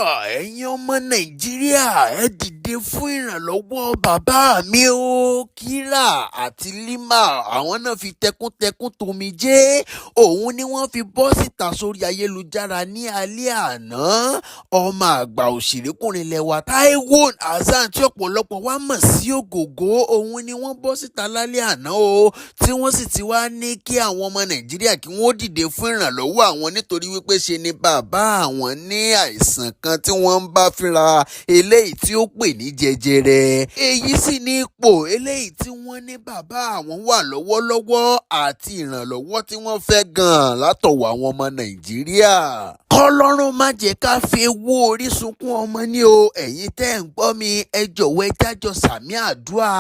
ẹ̀yin ọmọ Nàìjíríà ẹ dìde fún ìrànlọ́wọ́ bàbá mi o. Kíra àti Lima àwọn náà fi tẹkúntẹkún tomijé òun ni wọ́n fi bọ́ síta sórí ayélujára ní alẹ́ àná. Ọmọ àgbà òṣèrékùnrin lẹ́wà Taiwo Hassan tí ọ̀pọ̀lọpọ̀ wa mọ̀ sí Ogogo òun ni wọ́n bọ́ síta lálẹ́ àná o, tí wọ́n sì ti wá ní kí àwọn ọmọ Nàìjíríà kí wọ́n dìde fún ìrànlọ́wọ́ àwọn nítorí wípé ṣe ni bàbá àwọn ní àìsàn kan tí wọ́n ń bá fínra eléyìí tí ó pè ní jẹjẹrẹ. Èyí sì ní ipò eléyìí tí wọ́n ní bàbá àwọn wà lọ́wọ́lọ́wọ́ àti ìrànlọ́wọ́ tí wọ́n fẹ́ gan-an látọ̀wọ́ àwọn ọmọ Nàìjíríà. Kọ́lọ́run má jẹ́ ká fi ewu orí sunkún ọmọ ní o. Ẹ̀yin tẹ́ ń gbọ́ mi ẹ jọ̀wọ́ ẹ jájọ sàmí àdúrà.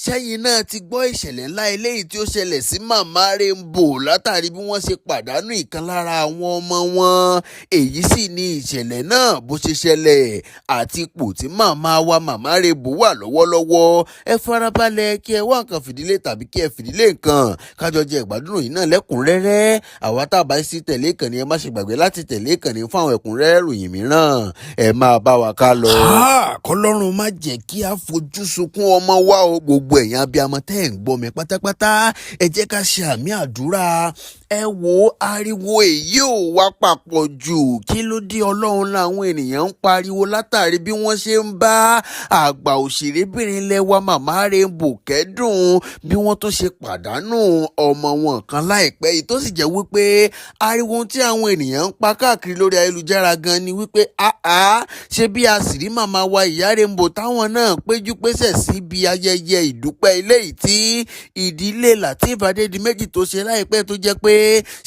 Ṣẹ́yìn náà ti gbọ́ ìṣẹ̀lẹ̀ ńlá eléyìí tí ó ṣẹlẹ̀ sí màmá Rainbow látàrí bí wọ́n ṣe pàdánù ìkan lára àwọn ọmọ wọn. Èyí sì ni ìṣẹ̀lẹ̀ náà bó ṣe ṣẹlẹ̀ àti ipò tí màmá Rainbow wà lọ́wọ́lọ́wọ́. Ẹ farabalẹ̀ kí ẹ wá nǹkan fìdílé tàbí kí ẹ fìdílé nǹkan kájọ jẹ ìgbádùn yìí náà lẹ́kùnrẹ́rẹ́. Àwa tá a bá sí tẹ̀lé ìkànnì ẹ má ṣe gbàgbé láti tẹ̀lé ìkànnì fún àwọn ẹ̀kúnrẹ́rẹ́ ìròyìn mìíràn. Ẹ máa bá wa ká lọ. Kọ́lọ́run má jẹ́ kí a fojú sunkún ọmọ wa o. Gbogbo ẹ̀yin abiyamọ tẹ́ ẹ̀ ń gbọ́ mi pátápátá ẹ jẹ́ ká ṣe àmì àdúrà. Ẹ wo ariwo èyí ò wá papọ̀ jù. Kí ló dé Ọlọ́run làwọn ènìyàn ń pariwo látàrí bí wọ́n ṣe ń bá àgbà òṣèrébìnrin lẹ́wà màmá Rainbow kẹ́dùn bí wọ́n tún ṣe pàdánù ọmọ wọn kan láìpẹ́ yìí, tó sì jẹ́ wípé ariwo tí àwọn ènìyàn ń pa káàkiri lórí ayélujára gan ni wípé ṣé bí a sì rí màmá wa Iya Rainbow táwọn náà péjú pésẹ̀ síbi ayẹyẹ ìdúpẹ́ eléyìí tí ìdílé Lateef Adédìméjì tó ṣe láìpẹ́, tó jẹ́ pé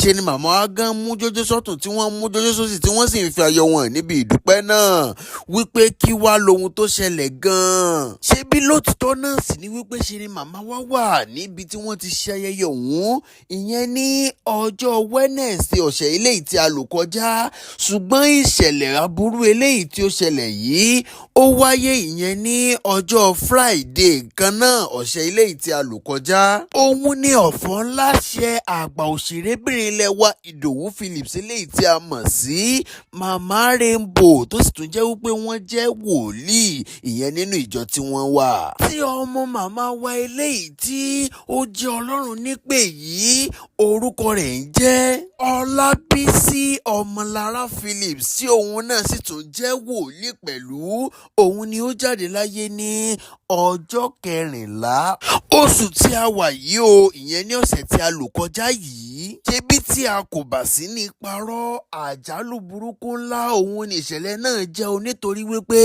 ṣe ni màmá wa gan mú jójó sọ́tún tí wọ́n mú jójó sósì tí wọ́n sì ń fi ayọ̀ wọn níbi ìdúpẹ́ náà. Wípé kí wá lohun tó ṣẹlẹ̀ gan-an. Ṣé bí lótìtọ́ náà sì ni wípé ṣe ni màmá wa wà níbi tí wọ́n ti ṣe ayẹyẹ ọ̀hún, ìyẹn ní ọjọ́ Wednesday ọ̀sẹ̀ eléyìí tí a lò kọjá. Ṣùgbọ́n ìṣẹ̀lẹ̀ aburú eléyìí tí ó ṣẹlẹ̀ yìí ó wáyé ìyẹn ní ọjọ́ Friday kan náà ọ̀sẹ̀ eléyìí tí a lò kọjá. Òun ni ọ̀fọ̀ ńlá ṣe àgbà òṣèrébìnrin lẹ́wà Ìdòwú Phillips eléyìí tí a mọ̀ sí màmá Rainbow, tó sì tún jẹ́ wípé wọ́n jẹ́ wòlíì ìyẹn nínú ìjọ tí wọ́n wà. Tí ọmọ màmá wa eléyìí tí ó jẹ́ Ọlọ́run nípè yìí orúkọ rẹ̀ ń jẹ́ Ọlábísí Ọmọlára Phillips, tí òun náà sì tún jẹ́ wòlíì pẹ̀lú. Òun ni ó jáde láyé ní ọjọ́ 14 oṣù tí a wà yìí o, ìyẹn ní ọ̀sẹ̀ tí a lò kọjá yìí. Ṣebí tí a kò bá sí ní parọ́, àjálù burúkú ńlá òun ni ìṣẹ̀lẹ̀ náà jẹ́ o, nítorí wípé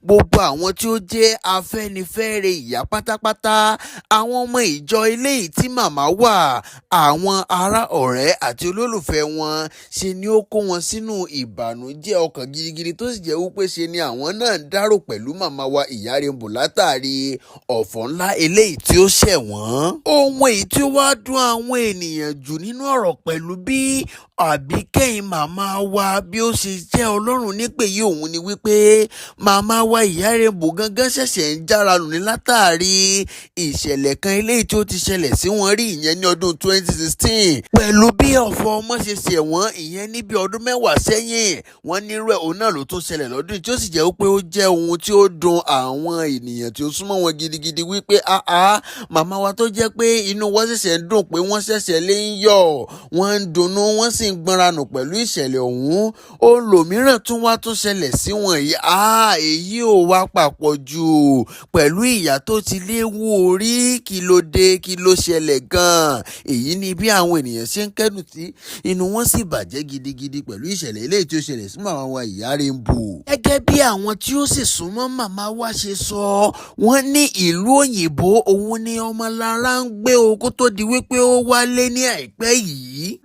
gbogbo àwọn tí ó jẹ́ afẹ́nifẹ́re ìyá pátápátá, àwọn ọmọ ìjọ eléyìí tí màmá wà, àwọn ará ọ̀rẹ́ àti olólùfẹ́ wọn, ṣe ni ó kó wọn sínú ìbànújẹ́ ọkàn gidigidi, tó sì jẹ́ wípé ṣe ni àwọn náà dárò pẹ̀lú màmá wa Iya Rainbow látàrí ọ̀fọ̀ ńlá eléyìí tí ó ṣẹ̀ wọ́n. Ohun èyí tí ó wá dùn àwọn ènìyàn jù nínú ọ̀rọ̀ pẹ̀lú bí àbíkẹ́yìn màmá wa bí ó ṣe jẹ́ Ọlọ́run nípè yìí òun ni wípé màmá wa Iya Rainbow gangan ṣẹ̀ṣẹ̀ ń jára nù ní látàrí ìṣẹ̀lẹ̀ kan eléyìí tí ó ti ṣẹlẹ̀ sí wọn rí ìyẹn ní ọdún 2016 pẹ̀lú bí ọ̀fọ̀ ọmọ ṣe ṣẹ̀ wọ́n ìyẹn ní bí ọdún 10 sẹ́yìn. Wọ́n nírú ẹ̀ òun náà ló tún ṣẹlẹ̀ lọ́dún tí ó sì jẹ́ wípé ó jẹ́ ohun tí ó dùn àwọn ènìyàn tí ó súnmọ́ wọn gidigidi wípé màmá wa tó jẹ́ pé inú wọn ṣẹ̀ṣẹ̀ ń dùn pé wọ́n ṣẹ̀ṣẹ̀ lè ń yọ̀, wọ́n ń dunnú, wọ́n sì ń gbọ́nranù pẹ̀lú ìṣẹ̀lẹ̀ ọ̀hún. Ohun lòmíràn tún ṣẹlẹ̀ sí wọn yìí. Èyí ò wá papọ̀ jù pẹ̀lú ìyá tó ti léwu orí. Kí ló dé, kí ló ṣẹlẹ̀ gan-an? Èyí ni bí àwọn ènìyàn ṣe ń kẹ́dùn tí inú wọn sì bàjẹ́ gidigidi pẹ̀lú ìṣẹ̀lẹ̀ eléyìí tí ó ṣẹlẹ̀ sí màmá wa Iya Rainbow. Gẹ́gẹ́ bí àwọn tí ó sì súnmọ́ màmá wa ṣe sọ, wọ́n ní ìlú òyìnbó òun ni Ọmọlára ń gbé o kó tó di wípé ó wálé ní àìpẹ́ yìí.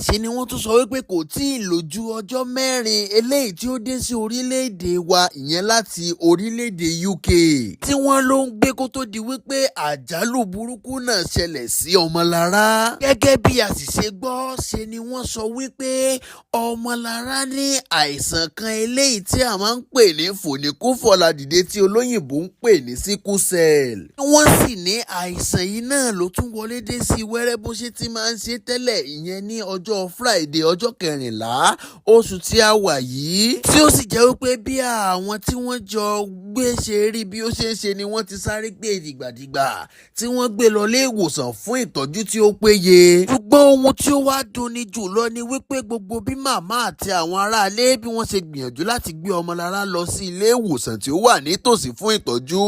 Ṣe ni wọ́n tún sọ wípé kò tí ì lò ju ọjọ́ 4 eléyìí tí ó dé sí orílẹ̀-èdè wa, ìyẹn láti orílẹ̀-èdè UK, tí wọ́n ló ń gbé kó tó di wípé àjálù burúkú náà ṣẹlẹ̀ sí Ọmọlára. Gẹ́gẹ́ bí a sì ṣe gbọ́, ṣe ni wọ́n sọ wípé Ọmọlára ní àìsàn kan eléyìí tí a máa ń pè ní fòníkú-fọ̀ládìde tí olóyìnbó ń pè ní sickle cell. Wọ́n sì ní àìsàn yìí náà ló tún wọlé dé sí wẹ́rẹ́ bó ṣe ti máa ń ṣe tẹ́lẹ̀ tẹ́lẹ̀ ìyẹn ní ọjọ́ Friday ọjọ́ 14 oṣù tí a wà yìí, tí ó sì jẹ́ wípé bí àwọn tí wọ́n jọ gbé ṣe rí bí ó ṣe ń ṣe ni wọ́n ti sáré gbé dìgbàdìgbà tí wọ́n gbé lọ ilé ìwòsàn fún ìtọ́jú tí ó péye. Ṣùgbọ́n ohun tí ó wá dunni jùlọ ni wípé gbogbo bí màmá àti àwọn aráalé bí wọ́n ṣe gbìyànjú láti gbé ọmọlára lọ sí ilé ìwòsàn tí ó wà nítòsí fún ìtọ́jú,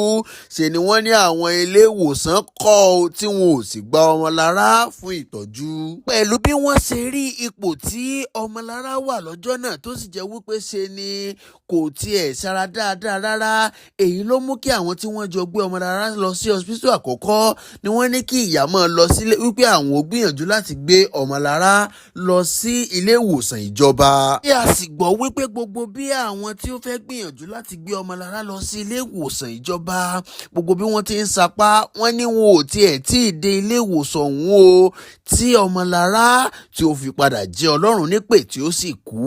ṣe ni wọ́n ní àwọn ilé ìwòsàn kọ̀ tí wọn ò sì gba ọmọlára fún ìtọ́jú. Pẹ̀lú bí wọ́n ṣe rí ipò tí ọmọlára wà lọ́jọ́ náà tó sì jẹ́ wípé ṣe ni kò tiẹ̀ sára dáadáa rárá, èyí ló mú kí àwọn tí wọ́n jọ gbé ọmọlára lọ sí hospital àkọ́kọ́ ni wọ́n ní kí ìyá máa lọ sílé wípé àwọn ò gbìyànjú láti gbé ọmọlára lọ sí ilé ìwòsàn ìjọba. Bí a sì gbọ́ wípé gbogbo bí àwọn tí ó fẹ́ gbìyànjú láti gbé ọmọlára lọ sí ilé ìwòsàn ìjọba, gbogbo bí wọ́n ti ń sapá, wọ́n ní wọn ò tiẹ̀ tí ì dé ilé ìwòsàn ọ̀hún o, tí ọmọlára tí ó fi padà jẹ́ Ọlọ́run nípè tí ó sì kú.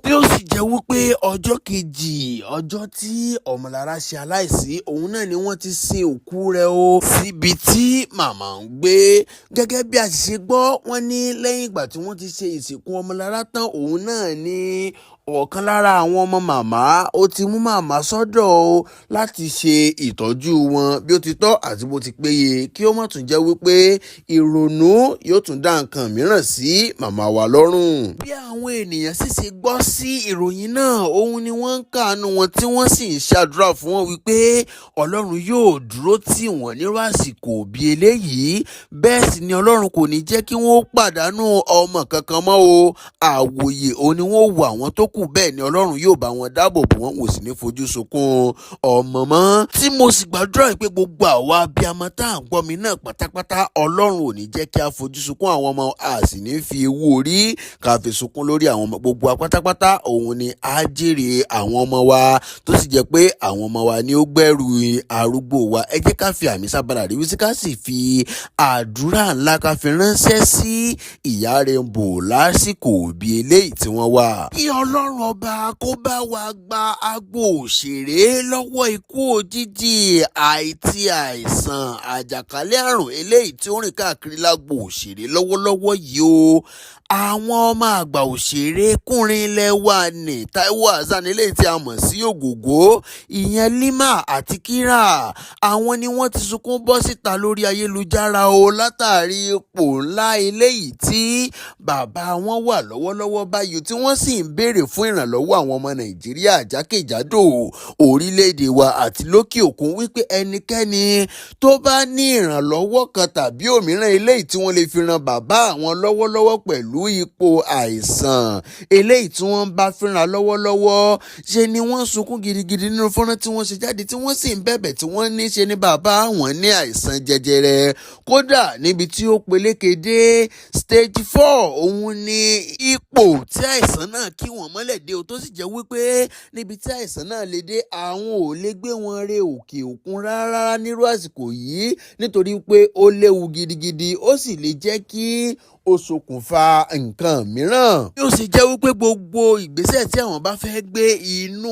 Bí ó sì jẹ́ wípé ọjọ́ kejì ọjọ́ tí ọmọlára ṣe aláìsí, òun náà ni wọ́n ti sin òkú rẹ̀ o síbi tí màmá ń gbé. Gẹ́gẹ́ bí a sì ṣe gbọ́, wọ́n ní lẹ́yìn ìgbà tí wọ́n ti ṣe ìsìnkú ọmọlára tán, òun náà ni ọ̀kan lára àwọn ọmọ màmá ó ti mú màmá sọ́dọ̀ o láti ṣe ìtọ́jú wọn bí ó ti tọ́ àti bó ti péye, kí ó má tún jẹ́ wípé ìrònú yóò tún dá nǹkan mìíràn sí màmá wa lọ́rùn. Bí àwọn ènìyàn sì ṣe gbọ́ sí ìròyìn náà, òun ni wọ́n ń káàánú wọn tí wọ́n sì ń ṣàdúrà fún wọn wípé Ọlọ́run yóò dúró tì wọ́n nírú àsìkò bí eléyìí, bẹ́ẹ̀ sì ni Ọlọ́run kò ní jẹ́ kí wọ́n pàdánù ọmọ kankan mọ́ o. Àwòyè òun ni wọ́n wo àwọn tó kù, bẹ́ẹ̀ ni Ọlọ́run yóò bá wọn dáàbò bò wọ́n, wò sì ní fojú sunkún ọmọ mọ́. Tí mo sì gbàdúrà pé gbogbo àwa abiyamọ tá à ń gbọ́ mi náà pátápátá, Ọlọ́run ò ní jẹ́ kí a fojú sunkún àwọn ọmọ, a sì ní fi ewu orí ká fi sunkún lórí àwọn ọmọ. Gbogbo wa pátápátá òun ni á jèrè àwọn ọmọ wa, tó sì jẹ́ pé àwọn ọmọ wa ni ó gbẹ́rù arúgbó wa. Ẹ jẹ́ ká fi àmì sábàlà rí wísí, ká sì fi àdúrà ńlá ká fi ránṣẹ́ sí Ìyá Rainbow lásìkò bí eléyìí tí wọ́n wà. Kí Ọlọ́run ọba kó bá wa gba agbo òṣèré lọ́wọ́ ikú òjijì àìtí àìsàn àjàkálẹ̀ àrùn eléyìí tí ó rìn káàkiri lágbo òṣèré lọ́wọ́lọ́wọ́ yìí o. Àwọn ọmọ àgbà òṣèré kùnrin ilẹ̀ wa ní Taiwo Hassan eléyìí tí a mọ̀ sí Ogogo, ìyẹn Lima àti Cries, àwọn ni wọ́n ti sunkún bọ́ síta lórí ayélujára o látàrí ipò ńlá eléyìí tí bàbá wọn wà lọ́wọ́lọ́wọ́ báyìí, tí wọ́n sì ń béèrè fún ìrànlọ́wọ́ àwọn ọmọ Nàìjíríà jákèjádò orílẹ̀-èdè wa àti lókè òkun, wípé ẹnikẹ́ni tó bá ní ìrànlọ́wọ́ kan tàbí òmíràn eléyìí tí wọ́n lè fi ran bàbá àwọn lọ́wọ́lọ́wọ́ pẹ̀lú ipò àìsàn eléyìí tí wọ́n bá fínra lọ́wọ́lọ́wọ́, ṣe ni wọ́n sunkún gidigidi nínú fọ́nrán tí wọ́n ṣe jáde, tí wọ́n sì ń bẹ̀bẹ̀ tí wọ́n ní ṣe ni bàbá àwọn ní àìsàn jẹjẹrẹ, kódà níbi tí ó peléke dé stage 4, òun ni ipò tí àìsàn náà kí wọ́n mọ́lẹ̀ dé o, tó sì jẹ́ wípé níbi tí àìsàn náà lè dé, àwọn ò lè gbé wọn re òkè òkun rárá nírú àsìkò yìí, nítorí pé ó léwu gidigidi, ó sì lè jẹ́ kí ó ṣokùnfà nǹkan mìíràn. Bí ó sì jẹ́ wípé gbogbo ìgbésẹ̀ tí àwọn bá fẹ́ gbé inú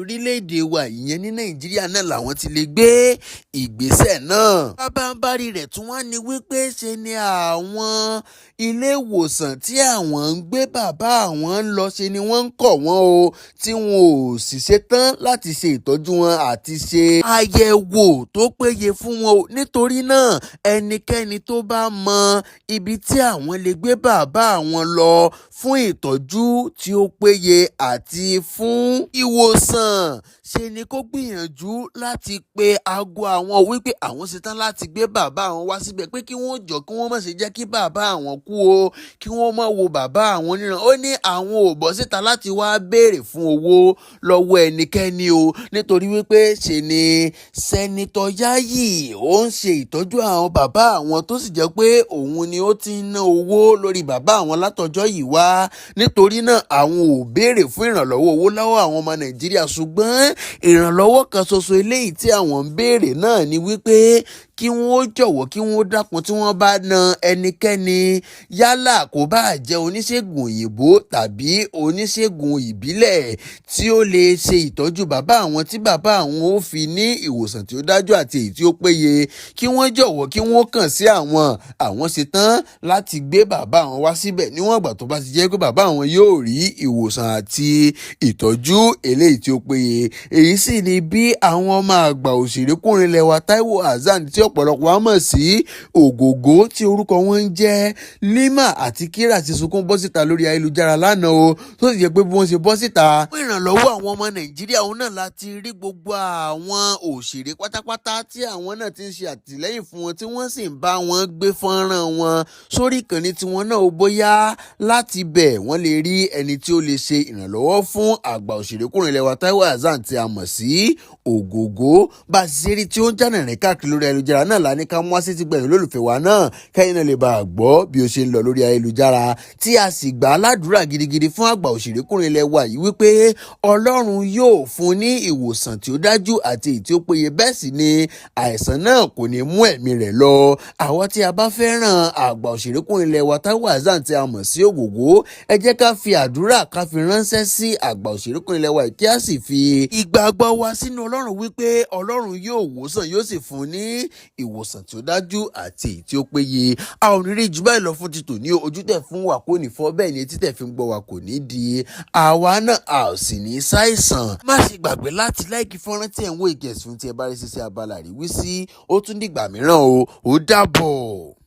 orílẹ̀-èdè wa ìyẹn ní Nàìjíríà náà làwọn ti lè gbé ìgbésẹ̀ náà. Bábánbárí rẹ̀ tún wá ní wípé ṣe ni àwọn ilé ìwòsàn tí àwọn ń gbé bàbá àwọn ń lọ, ṣe ni wọ́n ń kọ̀ wọ́n o, tí wọn ò sì ṣetán láti ṣe ìtọ́jú wọn àti ṣe àyẹ̀wò tó péye fún wọn o. Nítorí náà ẹnikẹ́ni tó bá mọ ibi tí àwọn lè gbé bàbá àwọn lọ fún ìtọ́jú tí ó péye àti fún ìwòsàn, ṣe ni kó gbìyànjú láti pe aago àwọn wípé àwọn ṣetán láti gbé bàbá àwọn wá síbẹ̀, pé kí wọ́n jọ kí wọ́n má ṣe jẹ́ kí bàbá àwọn kú o, kí wọ́n má wo bàbá àwọn níran. Ó ní àwọn ò bọ́ síta láti wá béèrè fún owó lọ́wọ́ ẹnikẹ́ni o, nítorí wípé ṣe ni Sẹ́nitọ̀ Yayi ó ń ṣe ìtọ́jú àwọn bàbá àwọn, tó sì jẹ́ pé òun ni ó ti ń ná owó lórí bàbá àwọn látọjọ́ yìí wá. Nítorí náà àwọn ò béèrè fún ìrànlọ́wọ́ owó lọ́wọ́ àwọn ọmọ Nàìjíríà, ṣùgbọ́n ìrànlọ́wọ́ kan ṣoṣo eléyìí tí àwọn ń béèrè náà ni wípé kí wọ́n jọ̀wọ́ kí wọ́n dákun tí wọ́n bá na ẹnikẹ́ni yálà kó bá jẹ́ oníṣègùn òyìnbó tàbí oníṣègùn ìbílẹ̀ tí ó lè ṣe ìtọ́jú bàbá àwọn tí bàbá àwọn ó fi ní ìwòsàn tí ó dájú àti èyí tí ó péye, kí wọ́n jọ̀wọ́ kí wọ́n kàn sí àwọn ṣetán láti gbé bàbá àwọn wá síbẹ̀ níwọ̀n ìgbà tó bá ti jẹ́ pé bàbá àwọn yóò rí ìwòsàn àti ìtọ́jú eléyìí tí ó péye. Èyí sì ni bí àwọn ọmọ àgbà òṣèrékùnrin ilẹ̀ wa Taiwo Hassan tí ọ̀pọ̀lọpọ̀ wa mọ̀ sí Ogogo tí orúkọ wọn ń jẹ́ Lima àti Kira ti sunkún bọ́ síta lórí ayélujára lánàá o, tó sì jẹ́ pé bí wọ́n ṣe bọ́ síta fún ìrànlọ́wọ́ àwọn ọmọ Nàìjíríà òun náà láti rí gbogbo àwọn òṣèré pátápátá tí àwọn náà ti ń ṣe àtìlẹ́yìn fún wọn tí wọ́n sì ń bá wọn gbé fọ́nrán wọn sórí ìkànnì tiwọn náà ó bóyá láti bẹ̀ wọ́n lè rí ẹni tí ó lè ṣe ìrànlọ́wọ́ fún àgbà òṣèrékùnrin ilẹ̀ wa Taiwo Hassan tí a mọ̀ sí Ogogo. Bá a ṣe rí tí ó ń jànà rìn káàkiri lórí ayélujára náà la ní ká mú wá sí ti gbẹ̀yìn olólùfẹ́ wa náà kẹ́yìn náà lè bá a gbọ́ bí ó ṣe ń lọ lórí ayélujára, tí a sì gbà á ládùúrà gidigidi fún àgbà òṣèrékùnrin ilẹ̀ wa yìí wípé Ọlọ́run yóò fún ní ìwòsàn tí ó dájú àti èyí tí ó péye, bẹ́ẹ̀ sì ni àìsàn náà kò ní mú ẹ̀mí rẹ̀ lọ. Àwa tí a bá fẹ́ràn àgbà òṣèrékùnrin ilẹ̀ wa Taiwo Hassan tí a mọ̀ sí Ogogo, ẹ jẹ́ ká fi àdúrà ká fi ránṣẹ́ sí àgbà òṣèrékùnrin ilẹ̀ wa kí a sì fi ìgbàgbọ́ wa sínú Ọlọ́run wípé Ọlọ́run yóò wòsàn, yóò sì fún ní ìwòsàn tí ó dájú àti èyí tí ó péye. A ò ní rí jù báyìí lọ fún títò ní ojú tẹ̀ fún wa kò ní fọ́, bẹ́ẹ̀ ni etí tẹ̀ fi ń gbọ́ wa kò ní di. Àwa náà a ò sì ní ṣàìsàn. Má ṣe gbàgbé láti láìkí fọ́nrán tí ẹ̀ ń wo ìkẹ̀sùn tí ẹ bá rí sí abala àríwísí. Ó tún dìgbà mìíràn o, ó dàbọ̀.